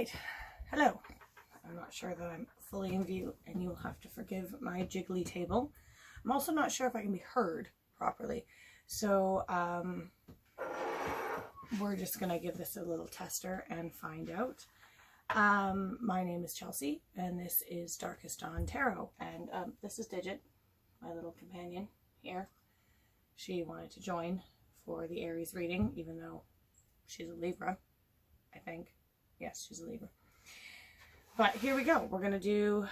right, hello. I'm not sure that I'm fully in view, and you'll have to forgive my jiggly table. I'm also not sure if I can be heard properly, so we're just gonna give this a little tester and find out. My name is Chelsea, and this is Darkest Dawn Tarot, and this is Digit, my little companion here. She wanted to join for the Aries reading, even though she's a Libra, I think. Yes, she's a Libra. But here we go. We're going to do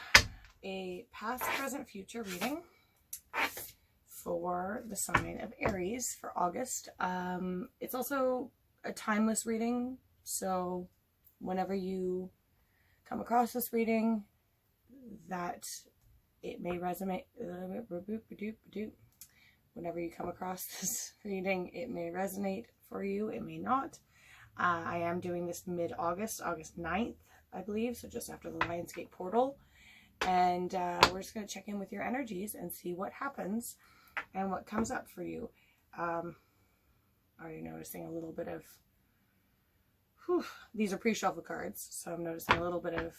a past, present, future reading for the sign of Aries for August. It's also a timeless reading, so whenever you come across this reading, that it may resonate. Whenever you come across this reading, it may resonate for you, it may not. I am doing this mid-August, August 9th, I believe, so just after the Lionsgate portal. And we're just going to check in with your energies and see what happens and what comes up for you. Already noticing a little bit of... these are pre-shuffle cards, so I'm noticing a little bit of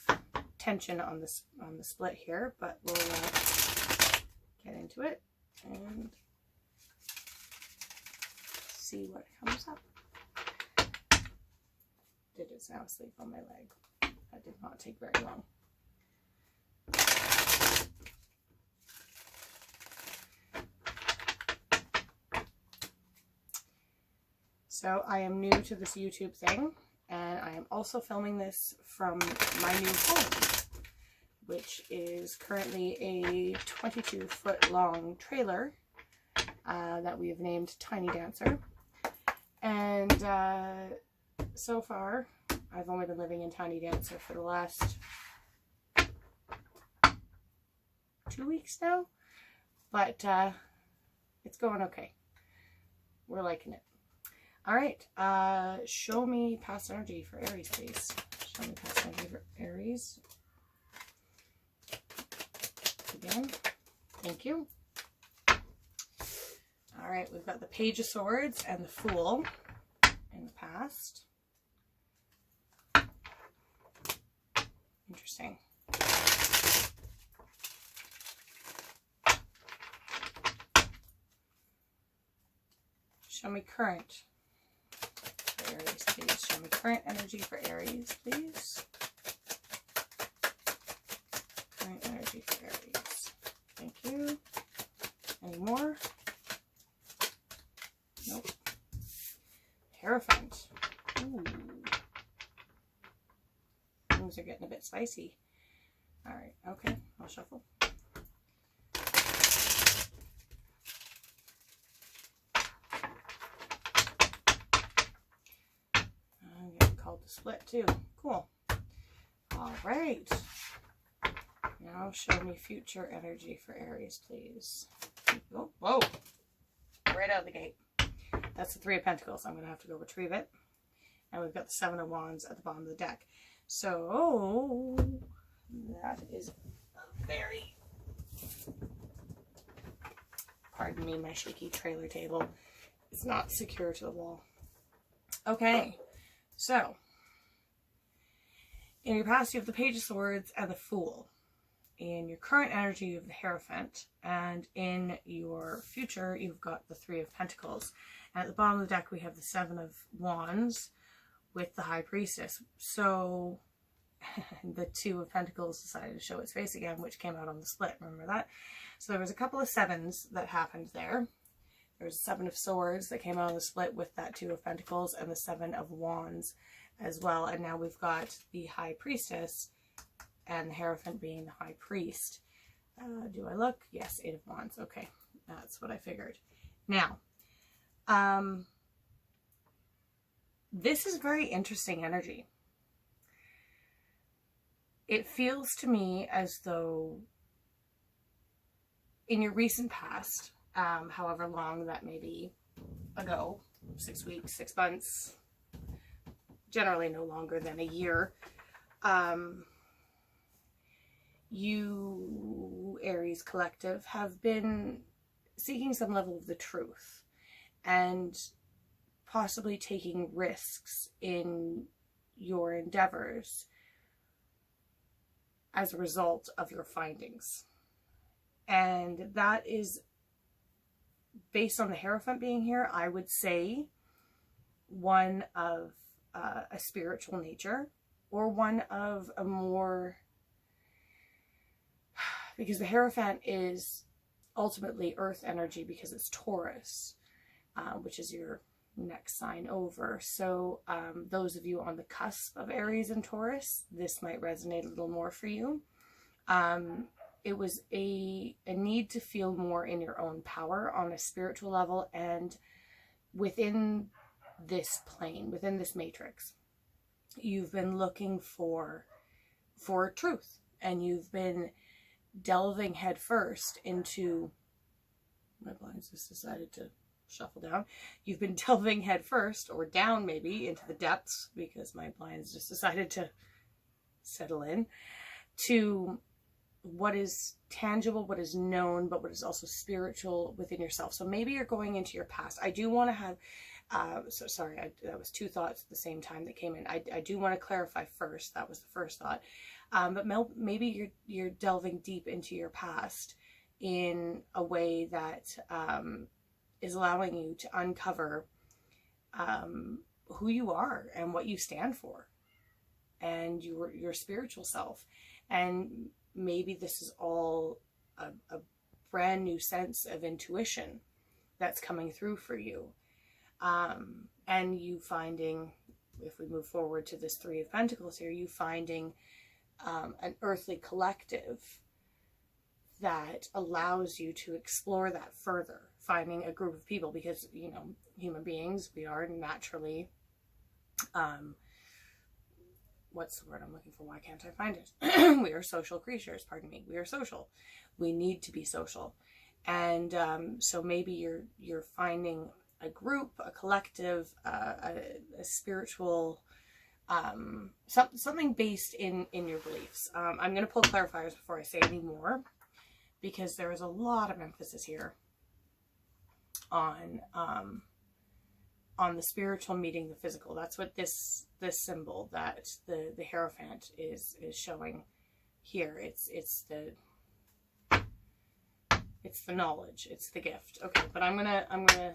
tension on the split here, but we'll get into it and see what comes up. Digit's now asleep on my leg. That did not take very long. So I am new to this YouTube thing, and I am also filming this from my new home, which is currently a 22-foot long trailer that we have named Tiny Dancer. And so far, I've only been living in Tiny Dancer for the last 2 weeks now, but it's going okay. We're liking it. All right, show me past energy for Aries, please. Show me past energy for Aries. Again, thank you. All right, we've got the Page of Swords and the Fool in the past. Interesting. Show me current for Aries, please. Show me current energy for Aries, please. Current energy for Aries. Thank you. Any more? Nope. Hierophant. Ooh. Things are getting a bit spicy. Alright, okay, I'll shuffle. I'm getting called to split too. Cool. Alright. Now show me future energy for Aries, please. Oh, whoa! Right out of the gate. That's the Three of Pentacles. I'm going to have to go retrieve it. And we've got the Seven of Wands at the bottom of the deck. So, that is very... Pardon me, my shaky trailer table is not secure to the wall. Okay, so, in your past you have the Page of Swords and the Fool. In your current energy you have the Hierophant, and in your future you've got the Three of Pentacles. And at the bottom of the deck we have the Seven of Wands with the High Priestess. So the Two of Pentacles decided to show its face again, which came out on the split. Remember that? So there was a couple of sevens that happened there. There was Seven of Swords that came out on the split with that Two of Pentacles, and the Seven of Wands as well. And now we've got the High Priestess and the Hierophant being the High Priest. Do I look? Yes, Eight of Wands. Okay, that's what I figured. Now, this is very interesting energy. It feels to me as though in your recent past, however long that may be ago, 6 weeks, 6 months, generally no longer than a year, you, Aries Collective, have been seeking some level of the truth and possibly taking risks in your endeavors as a result of your findings. And that is based on the Hierophant being here, I would say one of a spiritual nature, or one of a more, because the Hierophant is ultimately earth energy because it's Taurus, which is your next sign over. So those of you on the cusp of Aries and Taurus, this might resonate a little more for you. It was a need to feel more in your own power on a spiritual level, and within this plane, within this matrix, you've been looking for truth, and you've been delving headfirst into, my blinds just decided to shuffle down. You've been delving headfirst, or down maybe, into the depths, because my blinds just decided to settle in, to what is tangible, what is known, but what is also spiritual within yourself. So maybe you're going into your past. I do want to have, so sorry, that was two thoughts at the same time that came in. I do want to clarify first, that was the first thought. But maybe you're delving deep into your past in a way that is allowing you to uncover who you are and what you stand for, and your spiritual self. And maybe this is all a brand new sense of intuition that's coming through for you. And you finding, if we move forward to this Three of Pentacles here, you finding an earthly collective that allows you to explore that further, finding a group of people, because, you know, human beings, we are naturally, what's the word I'm looking for? Why can't I find it? We are social creatures, pardon me. We are social. We need to be social. And so maybe you're finding a group, a collective, a spiritual, something based in your beliefs. I'm going to pull clarifiers before I say any more, because there is a lot of emphasis here on the spiritual meeting the physical. That's what this symbol that the Hierophant is showing here. It's the knowledge, it's the gift. Okay, but I'm gonna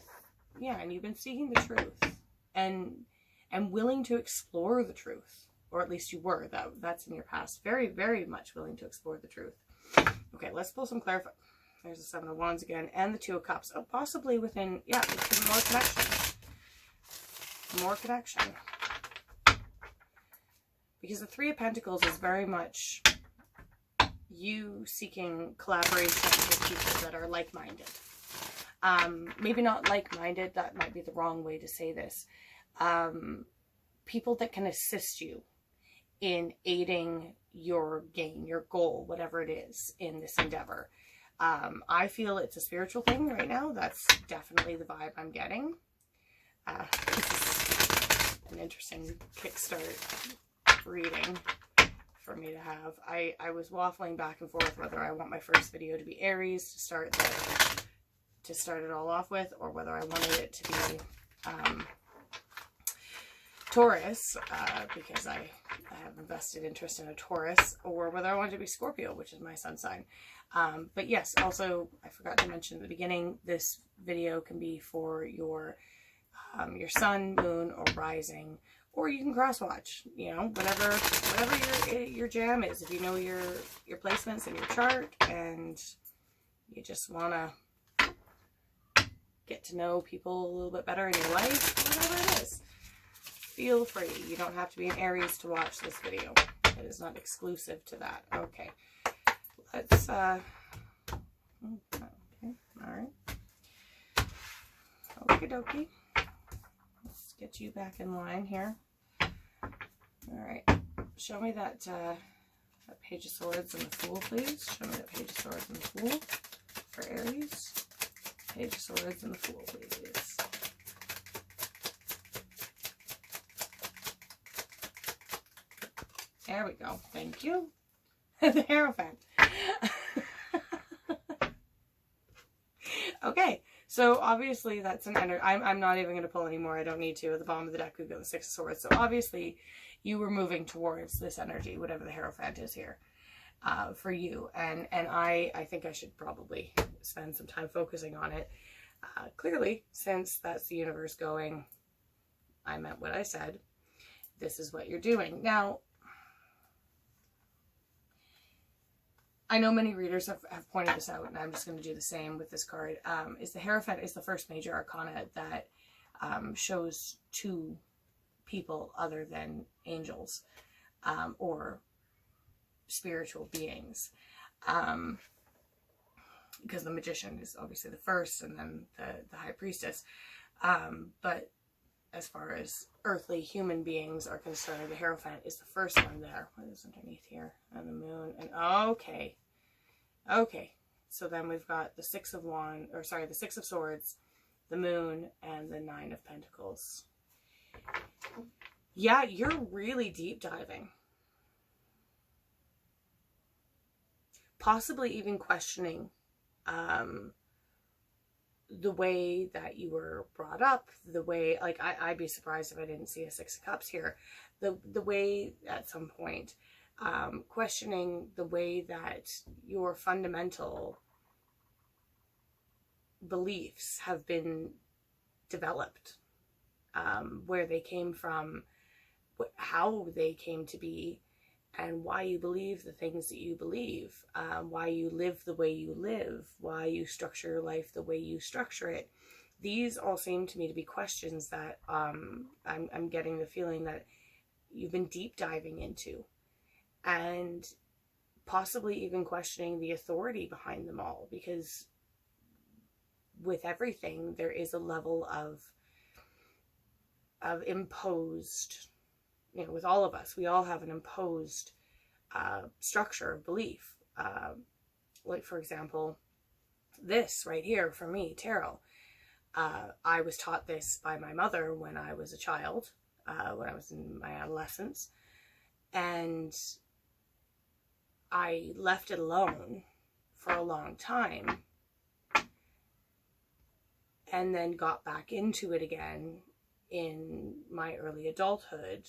yeah, and you've been seeking the truth and willing to explore the truth, or at least you were. That's in your past. Very, very much willing to explore the truth. Okay, let's pull some clarify. There's the Seven of Wands again, and the Two of Cups. Oh, possibly within, yeah, within more connection. More connection. Because the Three of Pentacles is very much you seeking collaboration with people that are like-minded. Maybe not like-minded, that might be the wrong way to say this. People that can assist you in aiding your gain, your goal, whatever it is in this endeavor. I feel it's a spiritual thing right now. That's definitely the vibe I'm getting. This is an interesting kickstart reading for me to have. I was waffling back and forth whether I want my first video to be Aries to start it all off with, or whether I wanted it to be Taurus, because I have invested interest in a Taurus, or whether I wanted it to be Scorpio, which is my sun sign. But yes, also, I forgot to mention at the beginning, this video can be for your sun, moon, or rising, or you can cross watch, you know, whatever your jam is. If you know your placements in your chart and you just want to get to know people a little bit better in your life, whatever it is, feel free. You don't have to be an Aries to watch this video. It is not exclusive to that. Okay. Let's, okay, all right. Okie dokie. Let's get you back in line here. All right. Show me that Page of Swords and the Fool, please. Show me that Page of Swords and the Fool for Aries. Page of Swords and the Fool, please. There we go. Thank you. The Hierophant. Okay, so obviously that's an energy. I'm not even going to pull anymore. I don't need to. At the bottom of the deck, we've got the Six of Swords. So obviously you were moving towards this energy, whatever the Hierophant is here. for you. And I think I should probably spend some time focusing on it. Clearly, since that's the universe going, I meant what I said. This is what you're doing. Now, I know many readers have pointed this out, and I'm just going to do the same with this card. Is the Hierophant is the first major arcana that shows two people other than angels or spiritual beings. Because the Magician is obviously the first, and then the High Priestess. But as far as earthly human beings are concerned, the Hierophant is the first one there. What is underneath here? And the Moon. And okay. So then we've got the Six of Swords, the Moon, and the Nine of Pentacles. Yeah, you're really deep diving. Possibly even questioning the way that you were brought up, the way, like, I'd be surprised if I didn't see a Six of Cups here. The way at some point, questioning the way that your fundamental beliefs have been developed, where they came from, how they came to be, and why you believe the things that you believe, why you live the way you live, why you structure your life the way you structure it. These all seem to me to be questions that I'm getting the feeling that you've been deep diving into, and possibly even questioning the authority behind them all, because with everything there is a level of imposed, you know, with all of us, we all have an imposed structure of belief. Like, for example, this right here for me, tarot. I was taught this by my mother when I was a child, when I was in my adolescence, and I left it alone for a long time, and then got back into it again in my early adulthood,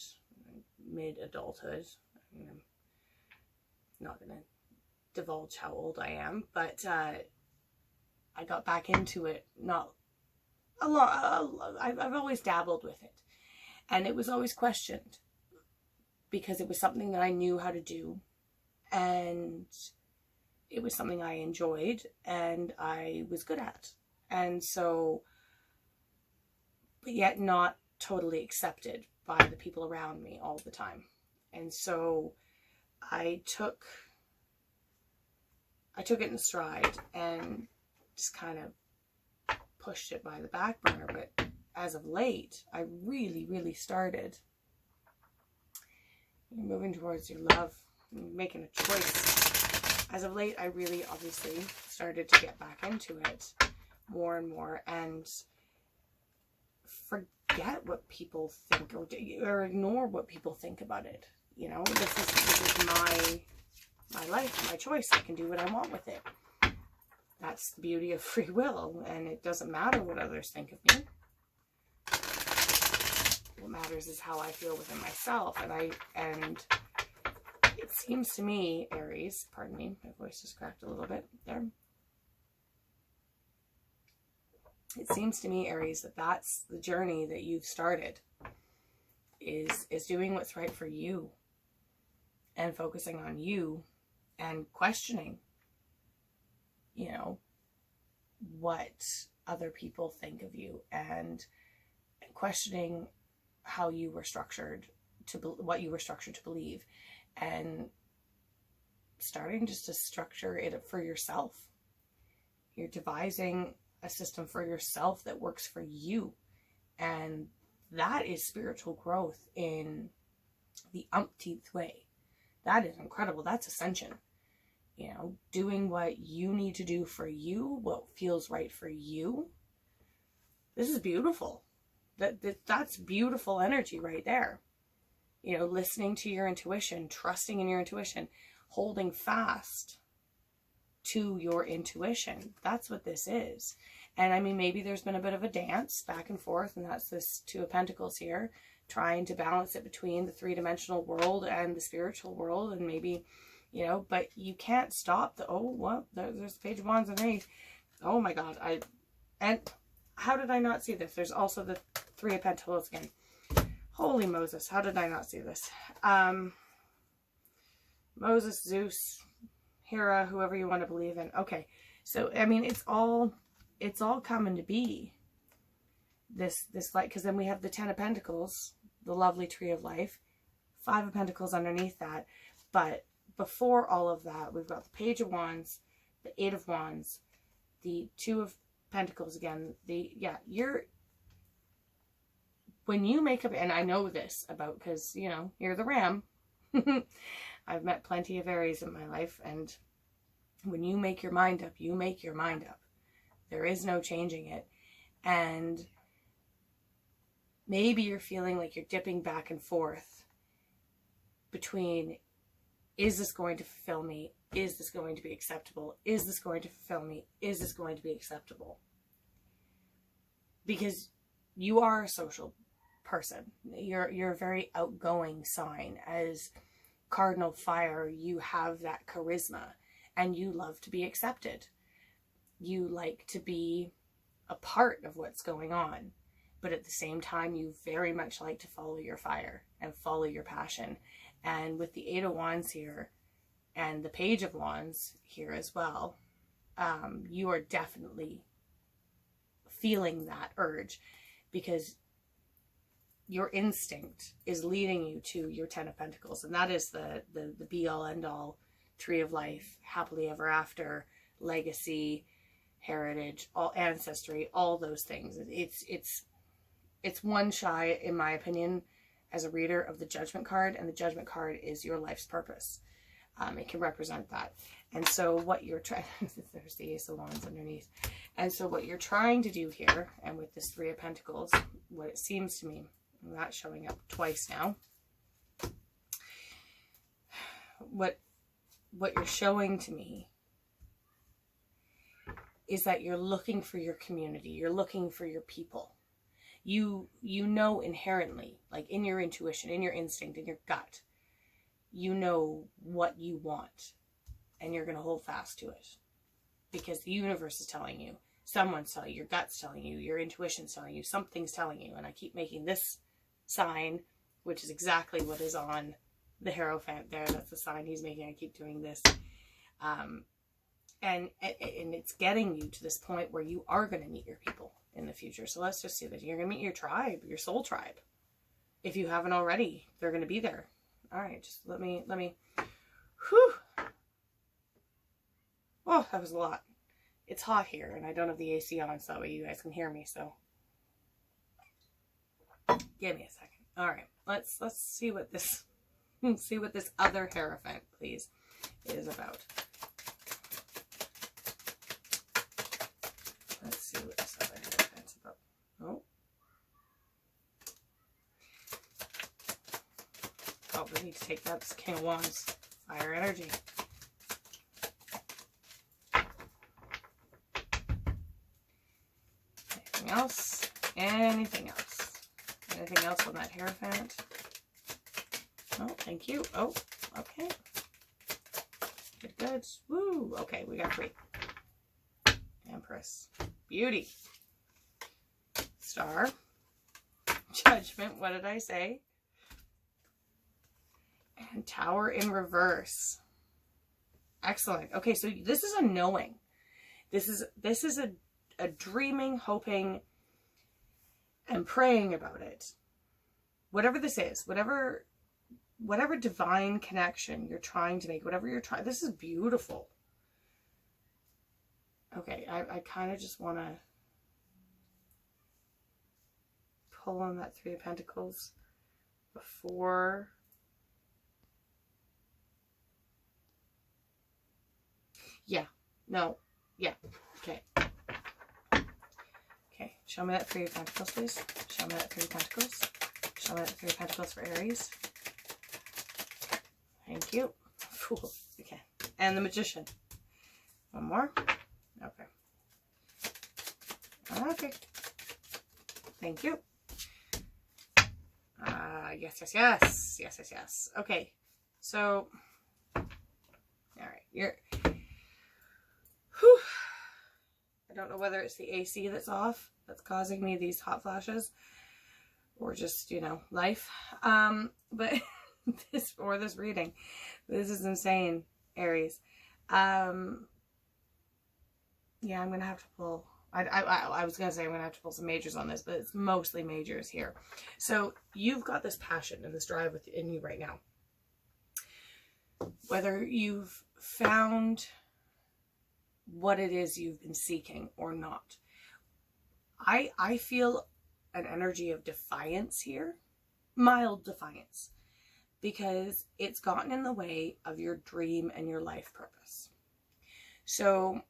mid-adulthood. I'm not going to divulge how old I am, but I got back into it not a lot. I've always dabbled with it, and it was always questioned because it was something that I knew how to do, and it was something I enjoyed and I was good at, and so, but yet not totally accepted by the people around me all the time. And so I took it in stride and just kind of pushed it by the back burner. But as of late, I really started moving towards your love, making a choice. As of late, I really obviously started to get back into it more and more, and forget what people think, or ignore what people think about it. You know, this is my life, my choice. I can do what I want with it. That's the beauty of free will, and it doesn't matter what others think of me. What matters is how I feel within myself, and it seems to me, Aries, pardon me, my voice just cracked a little bit there. It seems to me, Aries, that that's the journey that you've started, is doing what's right for you and focusing on you and questioning, you know, what other people think of you, and questioning how you were structured what you were structured to believe, and starting just to structure it for yourself. You're devising a system for yourself that works for you, and that is spiritual growth in the umpteenth way. That is incredible. That's ascension. You know, doing what you need to do for you, what feels right for you. This is beautiful. That's beautiful energy right there. You know, listening to your intuition, trusting in your intuition, holding fast to your intuition. That's what this is. And I mean, maybe there's been a bit of a dance back and forth, and that's this Two of Pentacles here, trying to balance it between the three-dimensional world and the spiritual world. And maybe you know, but you can't stop the, oh, what? There's the Page of Wands underneath. Oh my God. And how did I not see this? There's also the Three of Pentacles again. Holy Moses. How did I not see this? Moses, Zeus, Hera, whoever you want to believe in. Okay. So, I mean, it's all coming to be. This light, because then we have the Ten of Pentacles, the lovely Tree of Life, Five of Pentacles underneath that. But before all of that, we've got the Page of Wands, the Eight of Wands, the Two of Pentacles again. When you make up, and I know this about, because, you know, you're the Ram. I've met plenty of Aries in my life, and when you make your mind up, you make your mind up. There is no changing it. And maybe you're feeling like you're dipping back and forth between, is this going to fulfill me? Is this going to be acceptable? Is this going to fulfill me? Is this going to be acceptable? Because you are a social person. You're a very outgoing sign. As Cardinal Fire, you have that charisma, and you love to be accepted. You like to be a part of what's going on. But at the same time, you very much like to follow your fire and follow your passion. And with the Eight of Wands here and the Page of Wands here as well, you are definitely feeling that urge, because your instinct is leading you to your Ten of Pentacles. And that is the be-all, end-all, Tree of Life, happily ever after, legacy, heritage, all ancestry, all those things. It's one shy, in my opinion, as a reader, of the Judgment card, and the Judgment card is your life's purpose. It can represent that. And so what you're trying, there's the Ace of Wands underneath. And so what you're trying to do here, and with this Three of Pentacles, what it seems to me, that's showing up twice now. What you're showing to me is that you're looking for your community. You're looking for your people. You know inherently, like in your intuition, in your instinct, in your gut, you know what you want, and you're going to hold fast to it, because the universe is telling you, someone's telling you, your gut's telling you, your intuition's telling you, something's telling you. And I keep making this sign, which is exactly what is on the Hierophant there. That's the sign he's making. I keep doing this. And it's getting you to this point where you are going to meet your people in the future. So let's just see that you're going to meet your tribe, your soul tribe. If you haven't already, they're going to be there. All right, just let me, whew. Oh, that was a lot. It's hot here, and I don't have the AC on, so that way you guys can hear me, so. Give me a second. All right, let's see what this, other Hierophant, please, is about. Let's see what this other Hierophant's about. Oh. Oh, we need to take that. This King of Wands. Fire energy. Anything else? Anything else? Anything else on that Hierophant? Oh, thank you. Oh, okay. Good, good. Woo! Okay, we got 3. Empress. Beauty. Star. Judgment. What did I say? And Tower in reverse. Excellent. Okay, so this is a knowing. This is a dreaming, hoping, and praying about it. Whatever this is, whatever divine connection you're trying to make, whatever you're trying, this is beautiful. Okay, I kind of just want to pull on that Three of Pentacles before. Yeah, no, yeah, okay. Okay, show me that Three of Pentacles, please. Show me that Three of Pentacles. Show me that Three of Pentacles for Aries. Thank you. Fool. Okay, and the Magician. One more. Okay. Okay. Thank you. Yes. Okay. So Whew. I don't know whether it's the AC that's off that's causing me these hot flashes, or just, you know, life. But this reading, this is insane, Aries. Yeah, I'm gonna have to pull. I was gonna say I'm gonna have to pull some majors on this, but it's mostly majors here. So you've got this passion and this drive within you right now. Whether you've found what it is you've been seeking or not, I feel an energy of defiance here, mild defiance, because it's gotten in the way of your dream and your life purpose. So,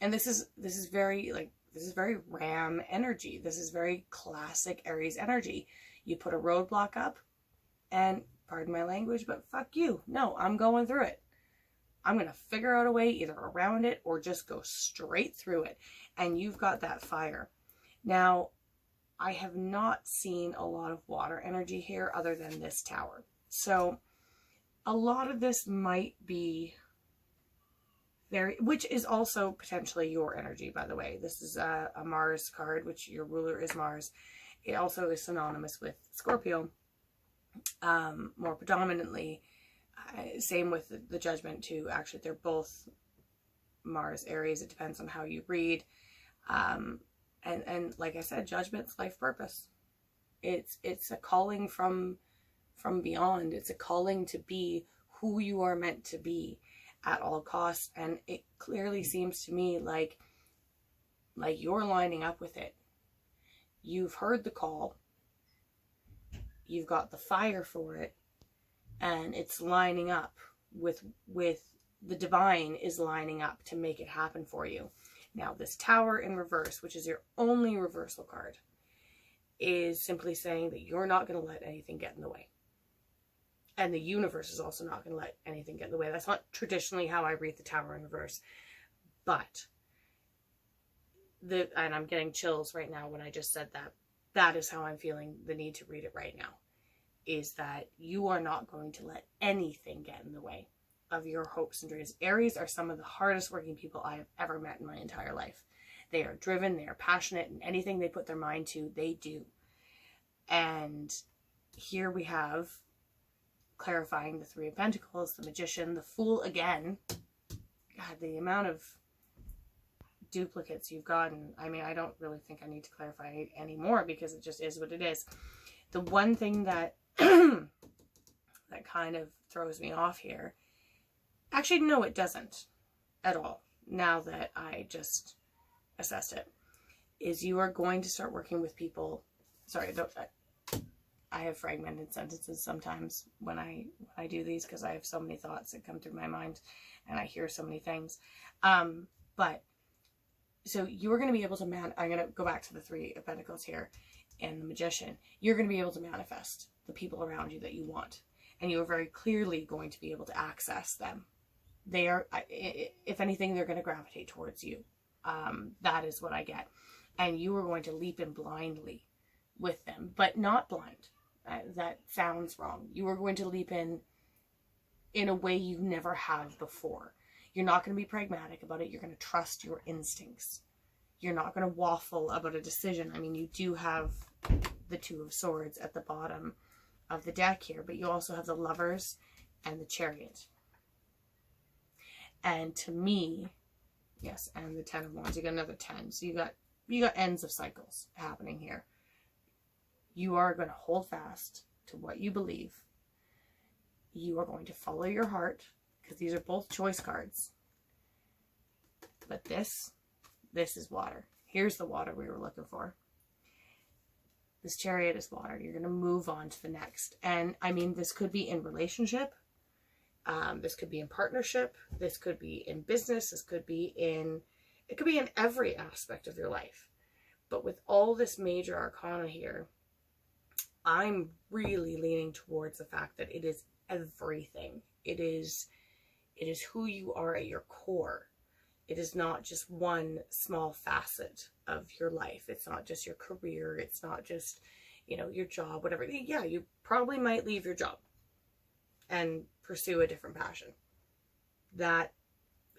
and this is very, like, this is very Ram energy. This is very classic Aries energy. You put a roadblock up and, pardon my language, but fuck you. No, I'm going through it. I'm going to figure out a way either around it or just go straight through it. And you've got that fire. Now, I have not seen a lot of water energy here other than this tower. So a lot of this might be very, which is also potentially your energy, by the way. This is a Mars card, which your ruler is Mars. It also is synonymous with Scorpio, more predominantly. Same with the Judgment too. Actually, they're both Mars, Aries. It depends on how you read. And like I said, Judgment's life purpose. It's a calling from beyond. It's a calling to be who you are meant to be at all costs. And it clearly seems to me like you're lining up with it. You've heard the call. You've got the fire for it. And it's lining up with the divine is lining up to make it happen for you. Now, this tower in reverse, which is your only reversal card, is simply saying that you're not going to let anything get in the way. And the universe is also not going to let anything get in the way. That's not traditionally how I read the tower in reverse. But, and I'm getting chills right now when I just said that. That is how I'm feeling the need to read it right now. Is that you are not going to let anything get in the way of your hopes and dreams. Aries are some of the hardest working people I have ever met in my entire life. They are driven, they are passionate, and anything they put their mind to, they do. And here we have clarifying the Three of Pentacles, the Magician, the Fool again. God, the amount of duplicates you've gotten. I mean, I don't really think I need to clarify anymore because it just is what it is. The one thing that that kind of throws me off here, actually, no, it doesn't at all, now that I just assessed it, is you are going to start working with people. Sorry, I have fragmented sentences sometimes when I do these because I have so many thoughts that come through my mind and I hear so many things. But so you're going to be able to I'm going to go back to the Three of Pentacles here and the Magician. You're going to be able to manifest the people around you that you want. And you are very clearly going to be able to access them. They are, if anything, they're going to gravitate towards you. That is what I get. And you are going to leap in blindly with them, but not blind. That sounds wrong. You are going to leap in a way you never have before. You're not going to be pragmatic about it. You're going to trust your instincts. You're not going to waffle about a decision. I mean, you do have the Two of Swords at the bottom of the deck here, but you also have the Lovers and the Chariot. And to me, yes, and the Ten of Wands, you got another 10. So you got ends of cycles happening here. You are going to hold fast to what you believe. You are going to follow your heart, because these are both choice cards. But this is water. Here's the water we were looking for. This Chariot is water. You're going to move on to the next. And I mean, this could be in relationship. This could be in partnership. This could be in business. This could be in, it could be in every aspect of your life. But with all this major arcana here, I'm really leaning towards the fact that it is everything. It is who you are at your core. It is not just one small facet of your life. It's not just your career. It's not just, you know, your job, whatever. Yeah, you probably might leave your job and pursue a different passion. that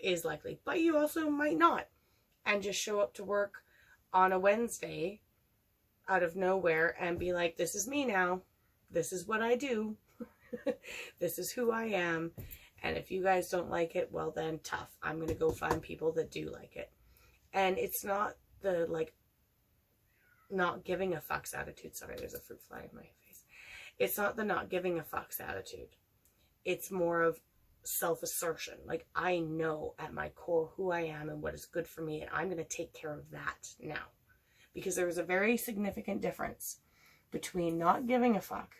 is likely. But you also might not, and just show up to work on a Wednesday out of nowhere and be like, this is me now. This is what I do. This is who I am. And if you guys don't like it, well then tough. I'm going to go find people that do like it. And it's not the like not giving a fucks attitude. Sorry, there's a fruit fly in my face. It's not the not giving a fucks attitude. It's more of self-assertion. Like, I know at my core who I am and what is good for me, and I'm going to take care of that now. Because there is a very significant difference between not giving a fuck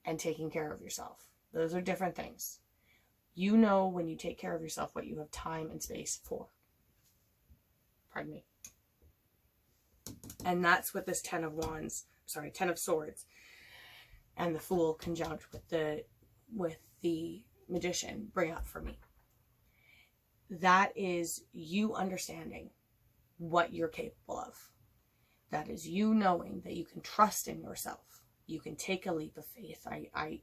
and taking care of yourself. Those are different things. You know when you take care of yourself what you have time and space for. Pardon me. And that's what this Ten of Swords and the Fool conjunct with the Magician bring up for me. That is you understanding what you're capable of. That is you knowing that you can trust in yourself. You can take a leap of faith. I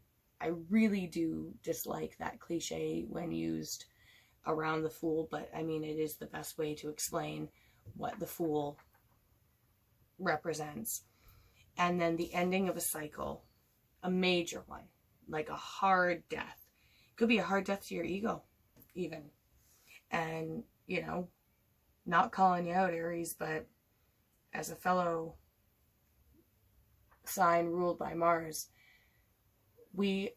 really do dislike that cliche when used around the Fool, but I mean, it is the best way to explain what the Fool represents. And then the ending of a cycle, a major one, like a hard death. It could be a hard death to your ego, even. And, you know, not calling you out, Aries, but as a fellow sign ruled by Mars, we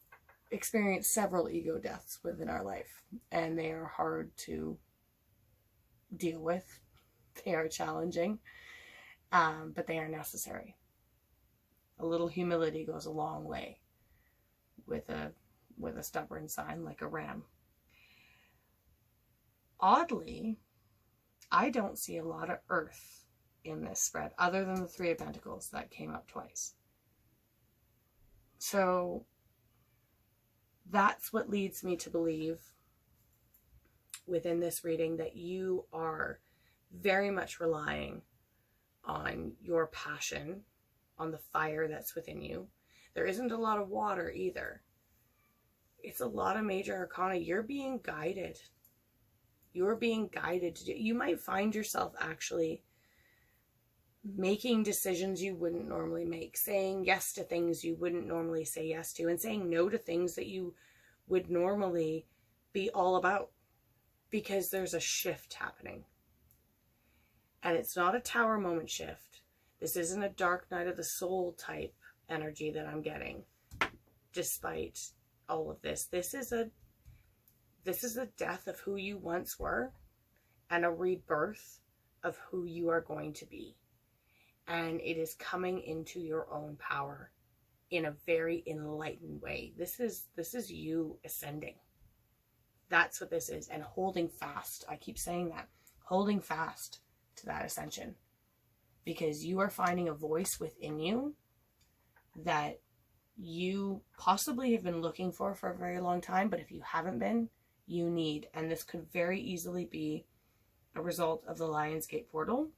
experience several ego deaths within our life, and they are hard to deal with. They are challenging, but they are necessary. A little humility goes a long way with a stubborn sign like a ram. Oddly, I don't see a lot of earth in this spread, other than the Three of Pentacles that came up twice. So that's what leads me to believe within this reading that you are very much relying on your passion, on the fire that's within you. There isn't a lot of water either. It's a lot of major arcana. You're being guided. You're being guided to do. You might find yourself actually making decisions you wouldn't normally make, saying yes to things you wouldn't normally say yes to, and saying no to things that you would normally be all about, because there's a shift happening. And it's not a Tower moment shift. This isn't a dark night of the soul type energy that I'm getting, despite all of this. This is a death of who you once were and a rebirth of who you are going to be. And it is coming into your own power in a very enlightened way. This is you ascending. That's what this is. And holding fast. I keep saying that. Holding fast to that ascension. Because you are finding a voice within you that you possibly have been looking for a very long time. But if you haven't been, you need. And this could very easily be a result of the Lionsgate portal.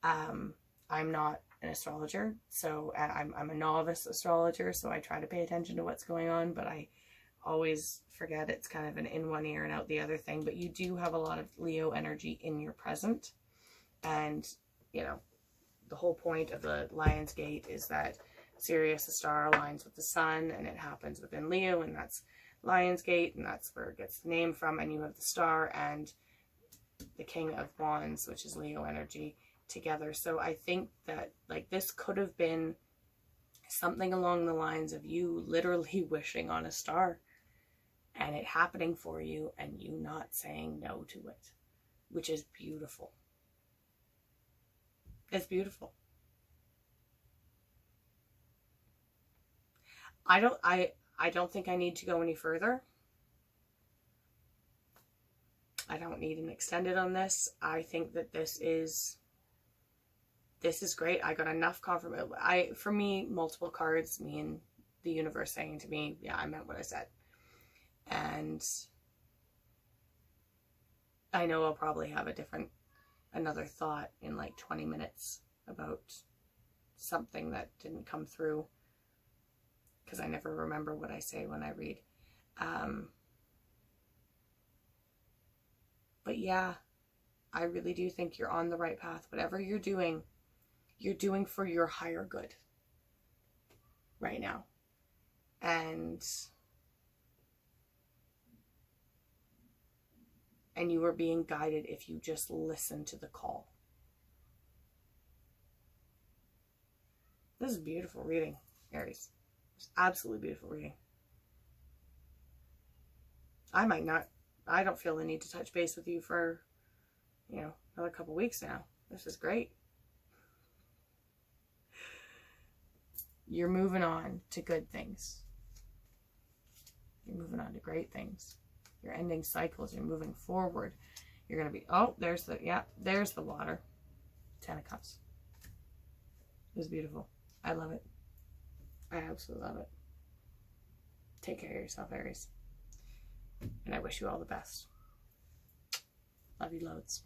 I'm not an astrologer, so I'm a novice astrologer, so I try to pay attention to what's going on, but I always forget it's kind of an in one ear and out the other thing. But you do have a lot of Leo energy in your present, and you know, the whole point of the Lionsgate is that Sirius, the star, aligns with the sun, and it happens within Leo, and that's Lionsgate, and that's where it gets the name from. And you have the star and the King of Wands, which is Leo energy, together. So I think that like this could have been something along the lines of you literally wishing on a star and it happening for you and you not saying no to it, which is beautiful. It's beautiful. I don't think I need to go any further. I don't need an extended on this. I think that this is great. I got enough confirmation. For me, multiple cards mean the universe saying to me, yeah, I meant what I said. And I know I'll probably have another thought in like 20 minutes about something that didn't come through, because I never remember what I say when I read. But yeah, I really do think you're on the right path. Whatever you're doing for your higher good right now. And you are being guided if you just listen to the call. This is a beautiful reading, Aries. It's absolutely beautiful reading. I don't feel the need to touch base with you for, another couple weeks now. This is great. You're moving on to good things. You're moving on to great things. You're ending cycles. You're moving forward. You're going to be, there's the water. 10 of Cups. It was beautiful. I love it. I absolutely love it. Take care of yourself, Aries. And I wish you all the best. Love you loads.